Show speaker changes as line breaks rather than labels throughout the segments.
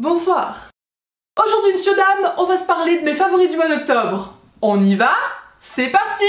Bonsoir. Aujourd'hui, monsieur, dame, on va se parler de mes favoris du mois d'octobre. On y va? C'est parti!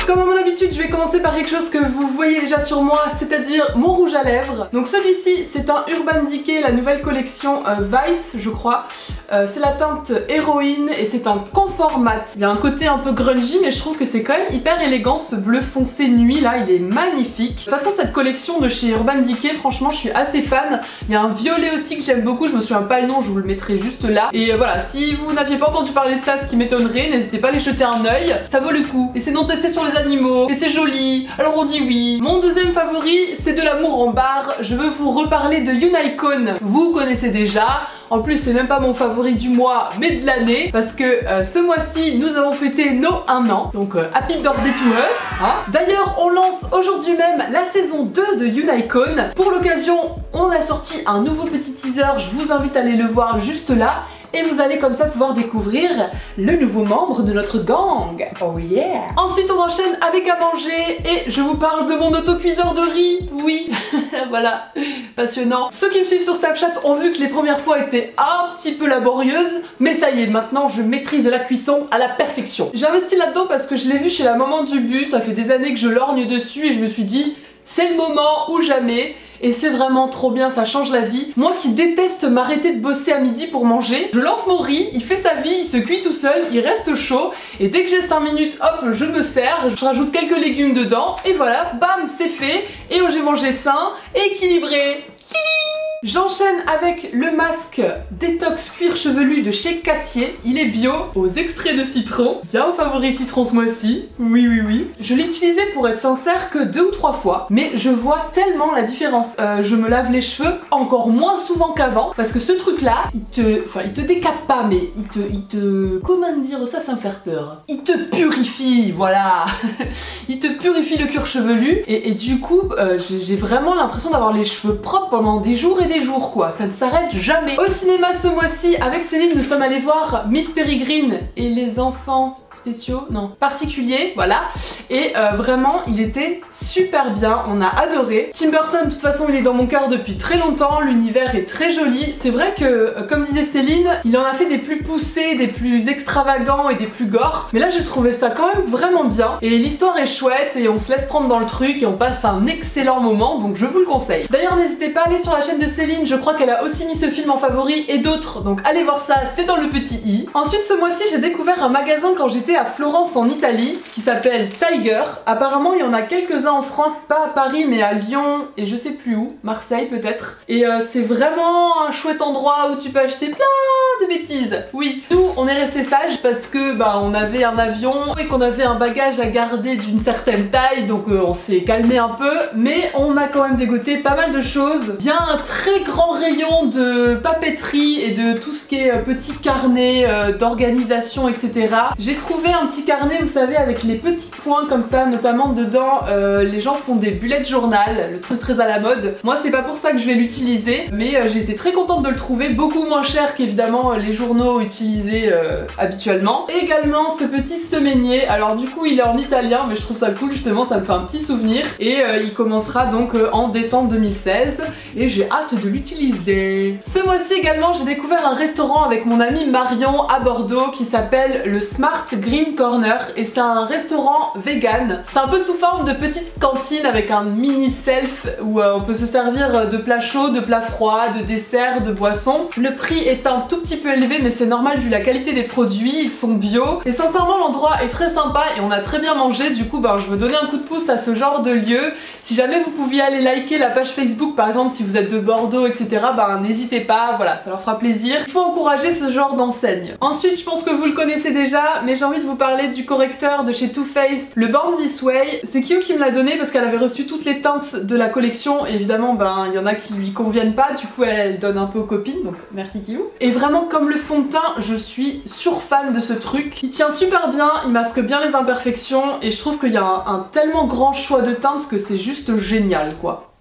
Comme à mon habitude, je vais commencer par quelque chose que vous voyez déjà sur moi, c'est-à-dire mon rouge à lèvres. Donc celui-ci, c'est un Urban Decay, la nouvelle collection Vice, je crois. C'est la teinte héroïne et c'est un confort mat. Il y a un côté un peu grungy, mais je trouve que c'est quand même hyper élégant. Ce bleu foncé nuit là, il est magnifique. De toute façon, cette collection de chez Urban Decay, franchement, je suis assez fan. Il y a un violet aussi que j'aime beaucoup, je me souviens pas le nom, je vous le mettrai juste là. Et voilà, si vous n'aviez pas entendu parler de ça, ce qui m'étonnerait, n'hésitez pas à les jeter un œil, ça vaut le coup. Et c'est non testé sur les animaux, et c'est joli, alors on dit oui. Mon deuxième favori, c'est de l'amour en barre. Je veux vous reparler de Unicorn. Vous connaissez déjà. En plus, c'est même pas mon favori du mois, mais de l'année, parce que ce mois-ci, nous avons fêté nos 1 an. Donc, happy birthday to us. Hein. D'ailleurs, on lance aujourd'hui même la saison 2 de Unicorn. Pour l'occasion, on a sorti un nouveau petit teaser. Je vous invite à aller le voir juste là. Et vous allez comme ça pouvoir découvrir le nouveau membre de notre gang. Oh yeah! Ensuite on enchaîne avec à manger et je vous parle de mon autocuiseur de riz. Oui, voilà, passionnant. Ceux qui me suivent sur Snapchat ont vu que les premières fois étaient un petit peu laborieuses, mais ça y est, maintenant je maîtrise la cuisson à la perfection. J'ai investi là-dedans parce que je l'ai vu chez la maman du bus, ça fait des années que je lorgne dessus et je me suis dit, c'est le moment ou jamais. Et c'est vraiment trop bien, ça change la vie. Moi qui déteste m'arrêter de bosser à midi pour manger, je lance mon riz, il fait sa vie, il se cuit tout seul, il reste chaud. Et dès que j'ai 5 minutes, hop, je me sers, je rajoute quelques légumes dedans. Et voilà, bam, c'est fait. Et j'ai mangé sain, équilibré. J'enchaîne avec le masque détox cuir chevelu de chez Cattier. Il est bio, aux extraits de citron. Bien au favori citron ce mois-ci. Oui, oui, oui. Je l'ai utilisé pour être sincère que 2 ou 3 fois, mais je vois tellement la différence. Je me lave les cheveux encore moins souvent qu'avant, parce que ce truc-là, il te décape pas, mais il te... Comment dire ça, me faire peur. Il te purifie, voilà. Il te purifie le cuir chevelu, et du coup, j'ai vraiment l'impression d'avoir les cheveux propres pendant des jours et des jours quoi, ça ne s'arrête jamais. Au cinéma ce mois-ci, avec Céline, nous sommes allés voir Miss Peregrine et les enfants spéciaux, non, particuliers, voilà. Et vraiment, il était super bien, on a adoré. Tim Burton, de toute façon, il est dans mon cœur depuis très longtemps, l'univers est très joli. C'est vrai que, comme disait Céline, il en a fait des plus poussés, des plus extravagants et des plus gore. Mais là, j'ai trouvé ça quand même vraiment bien. Et l'histoire est chouette et on se laisse prendre dans le truc et on passe un excellent moment, donc je vous le conseille. D'ailleurs, n'hésitez pas à aller sur la chaîne de Céline, je crois qu'elle a aussi mis ce film en favori et d'autres, donc allez voir ça, c'est dans le petit i. Ensuite ce mois-ci j'ai découvert un magasin quand j'étais à Florence en Italie qui s'appelle Tiger. Apparemment il y en a quelques-uns en France, pas à Paris mais à Lyon et je sais plus où, Marseille peut-être. Et c'est vraiment un chouette endroit où tu peux acheter plein de bêtises. Oui, nous on est restés sages parce que bah on avait un avion et qu'on avait un bagage à garder d'une certaine taille, donc on s'est calmé un peu, mais on a quand même dégoté pas mal de choses. Il y a un très grand rayon de papeterie et de tout ce qui est petit carnet d'organisation, etc. J'ai trouvé un petit carnet, vous savez, avec les petits points comme ça, notamment dedans, les gens font des bullet journal, le truc très à la mode. Moi, c'est pas pour ça que je vais l'utiliser, mais j'ai été très contente de le trouver, beaucoup moins cher qu'évidemment les journaux utilisés habituellement. Et également ce petit semainier, alors du coup il est en italien, mais je trouve ça cool justement, ça me fait un petit souvenir. Et il commencera donc en décembre 2016, et j'ai hâte de l'utiliser. Ce mois-ci également, j'ai découvert un restaurant avec mon amie Marion à Bordeaux qui s'appelle le Smart Green Corner et c'est un restaurant vegan. C'est un peu sous forme de petite cantine avec un mini self où on peut se servir de plats chauds, de plats froids, de desserts, de boissons. Le prix est un tout petit peu élevé mais c'est normal vu la qualité des produits, ils sont bio et sincèrement l'endroit est très sympa et on a très bien mangé. Du coup je veux donner un coup de pouce à ce genre de lieu. Si jamais vous pouviez aller liker la page Facebook par exemple si vous êtes de Bordeaux, etc., n'hésitez pas, voilà, ça leur fera plaisir. Il faut encourager ce genre d'enseigne. Ensuite, je pense que vous le connaissez déjà, mais j'ai envie de vous parler du correcteur de chez Too Faced, le Born This Way. C'est Kyo qui me l'a donné parce qu'elle avait reçu toutes les teintes de la collection, et évidemment, il y en a qui lui conviennent pas, du coup elle donne un peu aux copines, donc merci Kyo. Et vraiment, comme le fond de teint, je suis surfan de ce truc. Il tient super bien, il masque bien les imperfections, et je trouve qu'il y a un tellement grand choix de teintes que c'est juste génial, quoi.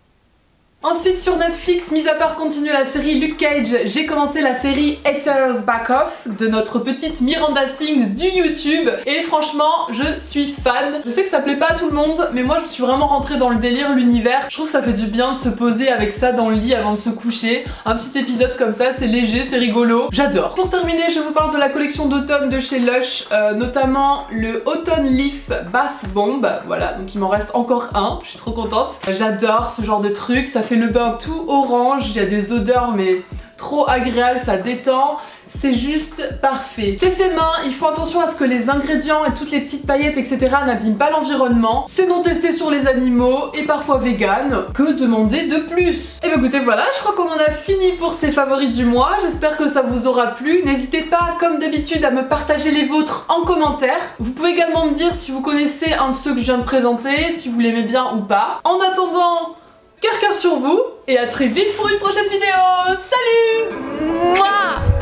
Ensuite sur Netflix, mis à part continuer la série Luke Cage, j'ai commencé la série Haters Back Off de notre petite Miranda Sings du YouTube et franchement je suis fan. Je sais que ça plaît pas à tout le monde mais moi je suis vraiment rentrée dans le délire, l'univers. Je trouve que ça fait du bien de se poser avec ça dans le lit avant de se coucher. Un petit épisode comme ça, c'est léger, c'est rigolo, j'adore. Pour terminer, je vous parle de la collection d'automne de chez Lush, notamment le Autumn Leaf Bath Bomb. Voilà, donc il m'en reste encore un, je suis trop contente. J'adore ce genre de truc, ça fait le bain tout orange, il y a des odeurs mais trop agréables, ça détend. C'est juste parfait. C'est fait main, il faut attention à ce que les ingrédients et toutes les petites paillettes etc. n'abîment pas l'environnement. C'est non testé sur les animaux et parfois vegan. Que demander de plus? Et bien écoutez voilà, je crois qu'on en a fini pour ces favoris du mois. J'espère que ça vous aura plu. N'hésitez pas comme d'habitude à me partager les vôtres en commentaire. Vous pouvez également me dire si vous connaissez un de ceux que je viens de présenter, si vous l'aimez bien ou pas. En attendant, cœur sur vous et à très vite pour une prochaine vidéo. Salut! Mouah.